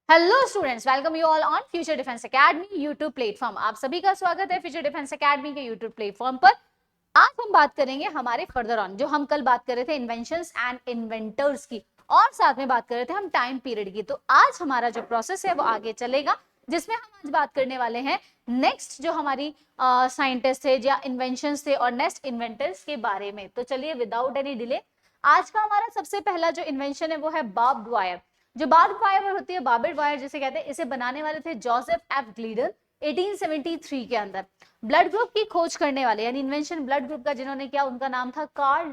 Hello students, welcome you all on future defence academy YouTube platform. आप सभी का स्वागत है फ्यूचर डिफेंस एकेडमी के यूट्यूब प्लेटफॉर्म पर। आज हम बात करेंगे हमारे फर्दर ऑन, जो हम कल बात कर रहे थे इन्वेंशंस एंड इन्वेंटर्स की, और साथ में बात कर रहे थे हम टाइम पीरियड की। तो आज हमारा जो प्रोसेस है वो आगे चलेगा, जिसमें हम आज बात करने वाले हैं नेक्स्ट जो हमारी साइंटिस्ट थे या इन्वेंशंस थे और नेक्स्ट इन्वेंटर्स के बारे में। तो चलिए विदाउट एनी डिले, आज का हमारा सबसे पहला जो इन्वेंशन है वो है बार्ब्ड वायर। जो बार्ब्ड वायर होती है, बार्बेड वायर जिसे कहते हैं, इसे बनाने वाले थे जोसेफ एफ ग्लीडर 1873 के अंदर। ब्लड ग्रुप की खोज करने वाले यानी इन्वेंशन ब्लड ग्रुप का जिन्होंने किया, उनका नाम था कार्ल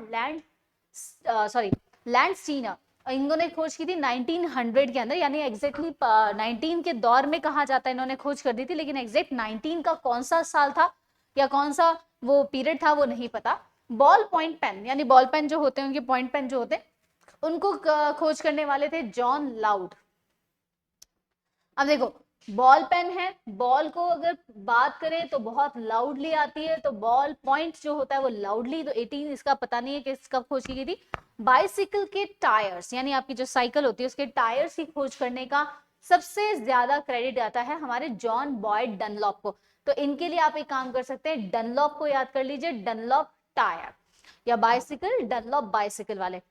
लैंडस्टीनर। इन्होंने खोज की थी 1900 के अंदर, यानी एग्जैक्टली 19 के दौर में कहा जाता है इन्होंने खोज कर दी थी, लेकिन एग्जैक्ट 19 का कौन सा साल था या कौन सा वो पीरियड था वो नहीं पता। बॉल पॉइंट पेन यानी बॉल पेन जो होते हैं, उनके पॉइंट पेन जो होते हैं, उनको खोज करने वाले थे जॉन लाउड। अब देखो, बॉल पेन है, बॉल को अगर बात करें तो बहुत लाउडली आती है, तो बॉल पॉइंट जो होता है वो लाउडली। तो 18 इसका पता नहीं है कि इसका खोज की गई थी। बाइसिकल के टायर्स यानी आपकी जो साइकिल होती है उसके टायर्स की खोज करने का सबसे ज्यादा क्रेडिट आता है हमारे जॉन बॉयड डनलॉप को। तो इनके लिए आप एक काम कर सकते हैं, डनलॉप को याद कर लीजिए, डनलॉप टायर या बाइसिकल, डनलॉप बाइसिकल वाले।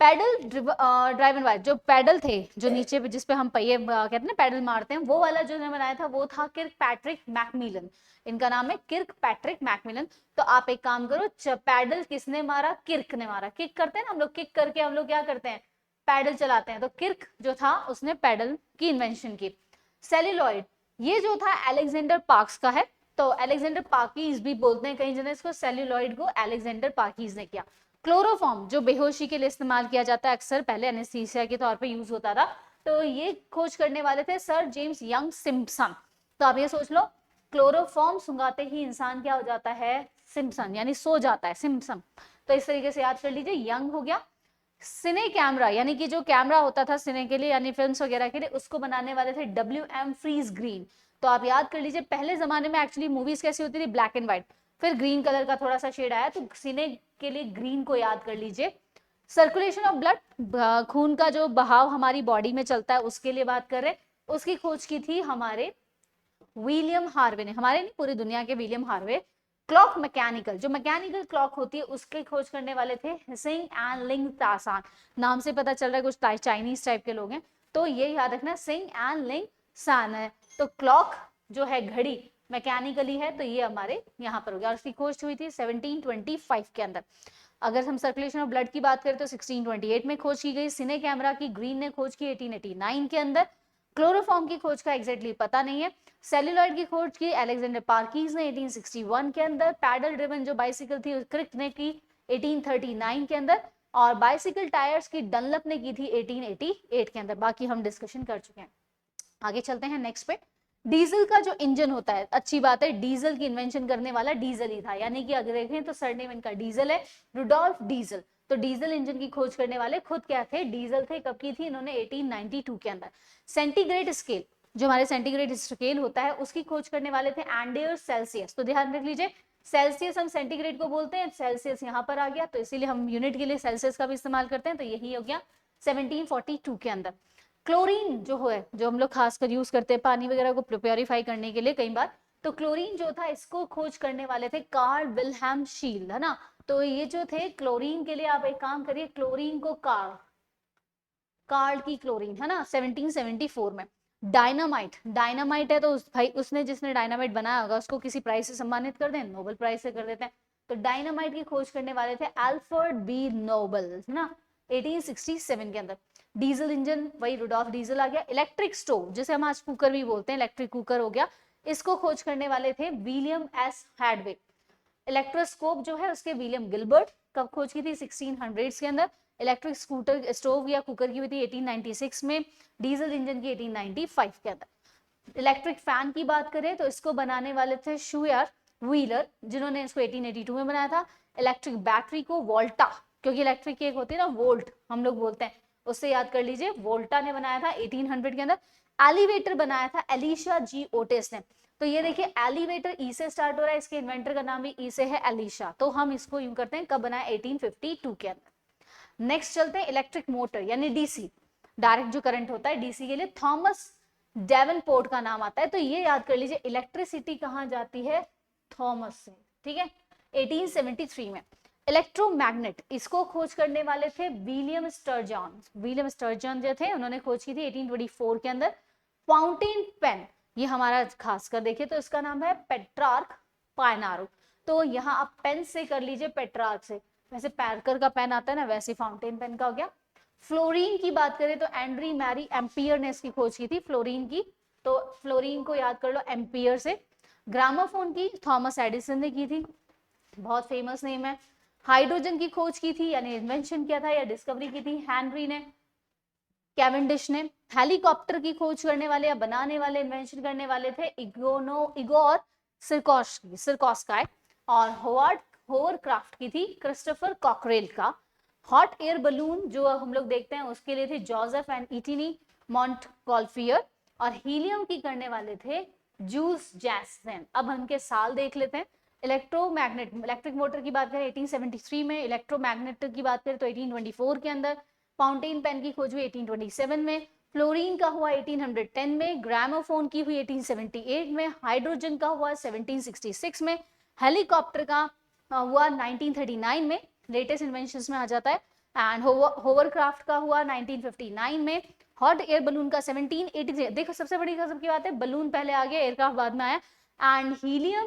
पैडल ड्राइवन वायर, जो पैडल थे जो नीचे पे जिसपे हम पहिए कहते हैं ना पैडल मारते हैं, वो वाला जो इन्होंने बनाया था वो था किर्क पैट्रिक मैकमिलन। इनका नाम है किर्क पैट्रिक मैकमिलन। तो आप एक काम करो, पैडल किसने मारा? किर्क ने मारा। किक करते हैं ना हम लोग, किक करके हम लोग क्या करते हैं? पैडल चलाते हैं। तो किर्क जो था उसने पैडल की इन्वेंशन की। सेल्यूलॉइड, ये जो था अलेक्जेंडर पार्क्स का है। तो अलेक्जेंडर पार्कीज भी बोलते हैं कई जने इसको, सेल्यूलॉइड को अलेक्जेंडर पार्कीज ने किया। क्लोरोफॉर्म, जो बेहोशी के लिए इस्तेमाल किया जाता है, अक्सर पहले एनेस्थीसिया के तौर पे यूज होता था, तो ये खोज करने वाले थे सर जेम्स यंग सिम्पसन। तो आप ये सोच लो, क्लोरोफॉर्म सुंघाते ही इंसान क्या हो जाता है? सिम्पसन, यानी सो जाता है, सिम्पसन। तो इस तरीके से याद कर लीजिए, यंग हो गया। सिने कैमरा, यानी कि जो कैमरा होता था सिने के लिए यानी फिल्म्स वगैरह के लिए, उसको बनाने वाले थे WM फ्रीज ग्रीन। तो आप याद कर लीजिए, पहले जमाने में एक्चुअली मूवीज कैसी होती थी? ब्लैक एंड व्हाइट, फिर ग्रीन कलर का थोड़ा सा शेड आया, तो सिने के लिए ग्रीन को याद कर लीजिए। सर्कुलेशन ऑफ ब्लड, खून का जो बहाव हमारी बॉडी में चलता है उसके लिए बात कर रहे हैं, उसकी खोज की थी हमारे विलियम हार्वे ने, हमारे नहीं पूरी दुनिया के विलियम हार्वे। क्लॉक मैकेनिकल, जो मैकेनिकल क्लॉक होती है उसके खोज करने वाले थे हिसिंग एंड लिंग तासान। नाम से पता चल रहा है कुछ चाइनीज टाइप के लोग हैं, तो ये याद रखना, सिंग एंड लिंग सान है। तो क्लॉक जो है घड़ी मैकेनिकली है, तो ये हमारे यहाँ पर हो गया, और इसकी खोज हुई थी 1725 के अंदर। अगर हम सर्कुलेशन ऑफ ब्लड की बात करें तो 1628 में खोज की गई। सिने कैमरा की ग्रीन ने खोज की 1889 के अंदर। क्लोरोफॉर्म की खोज का एग्जैक्टली पता नहीं है। सेल्यूलॉइड की खोज की अलेक्जेंडर पार्कीज ने 1861 के अंदर। पैडल ड्रिवन जो बाइसिकल थी क्रिक ने की 1839 के अंदर, और बाइसिकल टायर्स की डनलप ने की थी 1888 के अंदर। बाकी हम डिस्कशन कर चुके हैं, आगे चलते हैं नेक्स्ट पे। डीजल का जो इंजन होता है, अच्छी बात है, डीजल की इन्वेंशन करने वाला डीजल ही था, यानी कि अगर देखें तो सरनेम इनका डीजल है, रुडोल्फ डीजल। तो डीजल इंजन की खोज करने वाले खुद क्या थे? डीजल थे। कब की थी इन्होंने? 1892 के अंदर। सेंटीग्रेड स्केल, जो हमारे सेंटीग्रेड स्केल होता है उसकी खोज करने वाले थे एंडियर्स सेल्सियस। तो ध्यान रख लीजिए, सेल्सियस हम सेंटीग्रेड को बोलते हैं, सेल्सियस यहाँ पर आ गया, तो इसीलिए हम यूनिट के लिए सेल्सियस का भी इस्तेमाल करते हैं, तो यही हो गया 1742 के अंदर। क्लोरीन जो है, जो हम लोग खासकर यूज करते हैं पानी वगैरह को प्योरीफाई करने के लिए कई बार, तो क्लोरीन जो था इसको खोज करने वाले थे कार्ल विल्हेम शील, है ना। तो ये जो थे क्लोरीन के लिए, आप एक काम करिए, क्लोरीन को कार्ल की क्लोरीन, है ना, 1774 में। डायनामाइट, डायनामाइट है तो भाई उसने जिसने डायनामाइट बनाया होगा उसको किसी प्राइज से सम्मानित कर दें, नोबेल प्राइज से कर देते हैं। तो डायनामाइट की खोज करने वाले थे अल्फ्रेड बी नोबेल, है ना, 1867 के अंदर। डीजल इंजन, वही रुडोल्फ डीजल आ गया। इलेक्ट्रिक स्टोव, जिसे हम आज कुकर भी बोलते हैं, इलेक्ट्रिक कुकर हो गया, इसको खोज करने वाले थे विलियम एस हैडवे। इलेक्ट्रोस्कोप जो है उसके विलियम गिलबर्ट। कब खोज की थी? 1600 के अंदर। इलेक्ट्रिक स्कूटर स्टोव या कुकर की हुई थी 1896 में। डीजल इंजन की 1895 के अंदर। इलेक्ट्रिक फैन की बात करें तो इसको बनाने वाले थे शुअर व्हीलर, जिन्होंने इसको 1882 में बनाया था। इलेक्ट्रिक बैटरी को वोल्टा, क्योंकि इलेक्ट्रिक एक होती है ना वोल्ट हम लोग बोलते हैं, उससे याद कर लीजिए, वोल्टा ने बनाया था 1800 के अंदर। एलिवेटर बनाया था एलिशा जी ओटिस ने। तो ये देखिए, एलिवेटर ई से स्टार्ट हो रहा है, इसके इन्वेंटर का नाम भी ई से है, एलिशा। तो हम इसको यूं करते हैं, कब बनाया? 1852 के अंदर। नेक्स्ट चलते हैं इलेक्ट्रिक मोटर यानी डीसी। डायरेक्ट जो करंट होता है डीसी के लिए, थॉमस डेवनपोर्ट का नाम आता है। तो ये याद कर लीजिए, इलेक्ट्रिसिटी कहाँ जाती है, थॉमस से, ठीक है, 1873 में। इलेक्ट्रोमैग्नेट, इसको खोज करने वाले थे विलियम स्टर्जन। विलियम स्टर्जन जो थे उन्होंने खोज की थी 1824 के अंदर। फाउंटेन पेन, ये हमारा खासकर देखिए तो इसका नाम है पेट्रार्क पायनारो। तो यहाँ आप पेन से कर लीजिए, पेट्रार्क से, वैसे पैरकर का पेन आता है ना, वैसे फाउंटेन पेन का हो गया। फ्लोरीन की बात करें तो एंड्री मैरी एम्पियर ने इसकी खोज की थी, फ्लोरीन की, तो फ्लोरीन को याद कर लो एम्पियर से। ग्रामाफोन की थॉमस एडिसन ने की थी, बहुत फेमस नेम है। हाइड्रोजन की खोज की थी यानी इन्वेंशन किया था या डिस्कवरी की थी हेनरी ने, कैवेंडिश ने। हेलीकॉप्टर की खोज करने वाले या बनाने वाले, इन्वेंशन करने वाले थे इगोर सिरकोस्काई। और होवरक्राफ्ट की थी क्रिस्टोफर कॉकरेल का। हॉट एयर बलून जो हम लोग देखते हैं उसके लिए थे जोसेफ एंड इटिनी मॉन्टगोल्फियर। और हीलियम की करने वाले थे जूल्स जैक्सन। अब हम के साल देख लेते हैं। इलेक्ट्रोमैग्नेट, इलेक्ट्रिक मोटर की बात करें 1873 में, इलेक्ट्रोमैग्नेट की बात करें तो 1824 के अंदर। फाउंटेन पेन की खोज हुई 1827 में, फ्लोरीन का हुआ 1810 में, ग्रामोफोन की हुई 1878 में, हाइड्रोजन का हुआ 1766 में, हेलीकॉप्टर का हुआ 1939 में, लेटेस्ट इन्वेंशंस में आ जाता है। एंड होवरक्राफ्ट का हुआ 1959 में, हॉट एयर बलून का 1783। देखो सबसे बड़ी गजब की बात है, बलून पहले आ गया, एयरक्राफ्ट बाद में आया। And helium,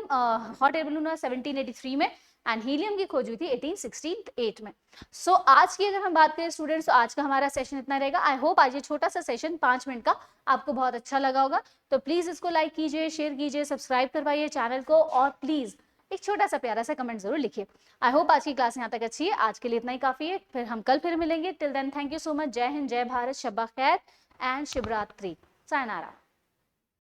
hot air balloon 1783 में, एंड हीलियम की खोज हुई थी 1868 में। सो आज की अगर हम बात करें स्टूडेंट्स, तो आज का हमारा सेशन इतना रहेगा। आई होप आज ये छोटा सा सेशन 5 मिनट का आपको बहुत अच्छा लगा होगा। तो प्लीज इसको लाइक कीजिए, शेयर कीजिए, सब्सक्राइब करवाइए चैनल को, और प्लीज एक छोटा सा प्यारा सा कमेंट जरूर लिखिए। आई होप आज की क्लास यहाँ तक अच्छी है। आज के लिए इतना ही काफी है, फिर हम कल फिर मिलेंगे। Till then thank you so much. जय हिंद, जय भारत, शब्बा खैर एंड शिवरात्रि, सायनारा।